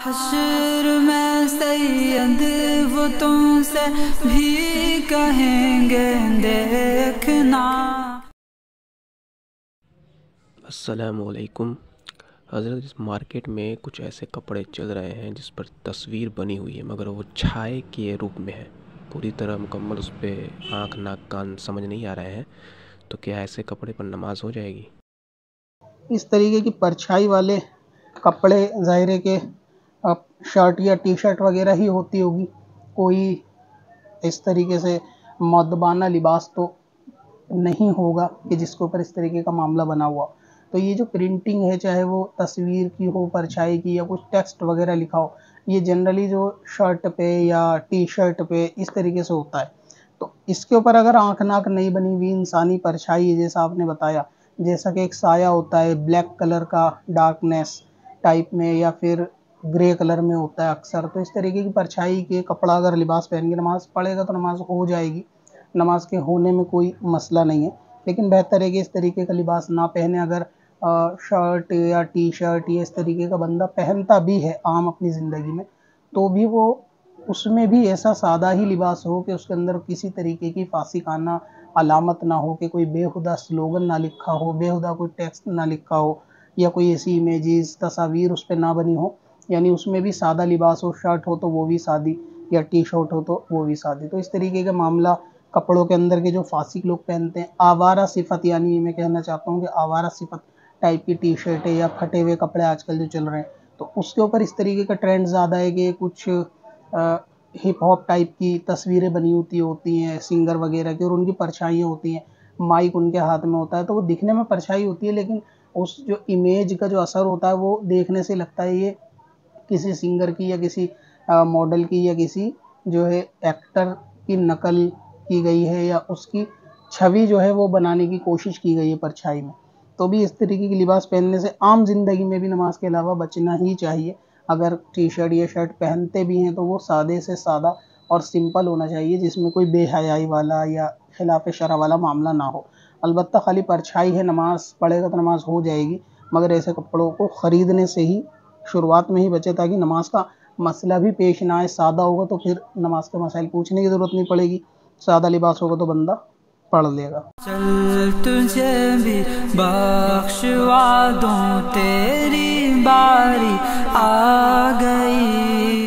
حشر میں سید وہ تم سے بھی کہیں گے دیکھنا۔ السلام علیکم حضرت، اس مارکیٹ میں کچھ ایسے کپڑے چل رہے ہیں جس پر تصویر بنی ہوئی ہے مگر وہ چھائے کے روپ میں ہے، پوری طرح مکمل اس پہ آنکھ ناک کان سمجھ نہیں آ رہے ہیں، تو کیا ایسے کپڑے پر نماز ہو جائے گی؟ اس طریقے کی پرچھائی والے کپڑے ظاہر ہے کہ شرٹ یا ٹی شرٹ وغیرہ ہی ہوتی ہوگی، کوئی اس طریقے سے مؤدبانہ لباس تو نہیں ہوگا کہ جس کے اوپر اس طریقے کا معاملہ بنا ہوا۔ تو یہ جو پرنٹنگ ہے، چاہے وہ تصویر کی ہو، پرچھائی کی، یا کچھ ٹیکسٹ وغیرہ لکھا ہو، یہ جنرلی جو شرٹ پہ یا ٹی شرٹ پہ اس طریقے سے ہوتا ہے۔ تو اس کے اوپر اگر آنکھ ناک نہیں بنی ہوئی انسانی پرچھائی ہے، جیسا آپ نے بتایا، جیسا کہ ایک سایہ ہوتا ہے بلیک کلر کا ڈارکنیس ٹائپ میں، یا پھر گرے کلر میں ہوتا ہے اکثر، تو اس طریقے کی پرچھائی کے کپڑا اگر لباس پہن کے نماز پڑھے گا تو نماز ہو جائے گی، نماز کے ہونے میں کوئی مسئلہ نہیں ہے۔ لیکن بہتر ہے کہ اس طریقے کا لباس نہ پہنے۔ اگر شرٹ یا ٹی شرٹ یا اس طریقے کا بندہ پہنتا بھی ہے عام اپنی زندگی میں، تو بھی وہ اس میں بھی ایسا سادہ ہی لباس ہو کہ اس کے اندر کسی طریقے کی فاسقانہ علامت نہ ہو، کہ کوئی بےہودہ سلوگن نہ لکھا ہو، بےہودہ کوئی ٹیکسٹ نہ لکھا ہو، یا کوئی ایسی امیجز تصاویر اس پہ نہ بنی ہو، یعنی اس میں بھی سادہ لباس ہو، شرٹ ہو تو وہ بھی سادی، یا ٹی شرٹ ہو تو وہ بھی سادی۔ تو اس طریقے کا معاملہ کپڑوں کے اندر کے جو فاسق لوگ پہنتے ہیں، آوارہ صفت، یعنی میں کہنا چاہتا ہوں کہ آوارہ صفت ٹائپ کی ٹی شرٹیں یا پھٹے ہوئے کپڑے آج کل جو چل رہے ہیں، تو اس کے اوپر اس طریقے کا ٹرینڈ زیادہ ہے کہ کچھ ہپ ہاپ ٹائپ کی تصویریں بنی ہوتی ہیں سنگر وغیرہ کی، اور ان کی پرچھائیاں ہوتی ہیں، مائک ان کے ہاتھ میں ہوتا ہے، تو وہ دکھنے میں پرچھائی ہوتی ہے، لیکن اس جو امیج کا جو اثر ہوتا ہے وہ دیکھنے سے لگتا ہے یہ کسی سنگر کی، یا کسی ماڈل کی، یا کسی جو ہے ایکٹر کی نقل کی گئی ہے، یا اس کی چھوی جو ہے وہ بنانے کی کوشش کی گئی ہے پرچھائی میں۔ تو بھی اس طریقے کی لباس پہننے سے عام زندگی میں بھی نماز کے علاوہ بچنا ہی چاہیے۔ اگر ٹی شرٹ یا شرٹ پہنتے بھی ہیں تو وہ سادے سے سادہ اور سمپل ہونا چاہیے، جس میں کوئی بے حیائی والا یا خلاف شرع والا معاملہ نہ ہو۔ البتہ خالی پرچھائی ہے، نماز پڑھے گا تو نماز ہو جائے گی، مگر ایسے کپڑوں کو خریدنے سے ہی شروعات میں ہی بچے، تاکہ نماز کا مسئلہ بھی پیش نہ آئے۔ سادہ ہوگا تو پھر نماز کے مسائل پوچھنے کی ضرورت نہیں پڑے گی، سادہ لباس ہوگا تو بندہ پڑھ لے گا۔ چل تجھے بھی بخشوا دوں، تیری باری آ گئی۔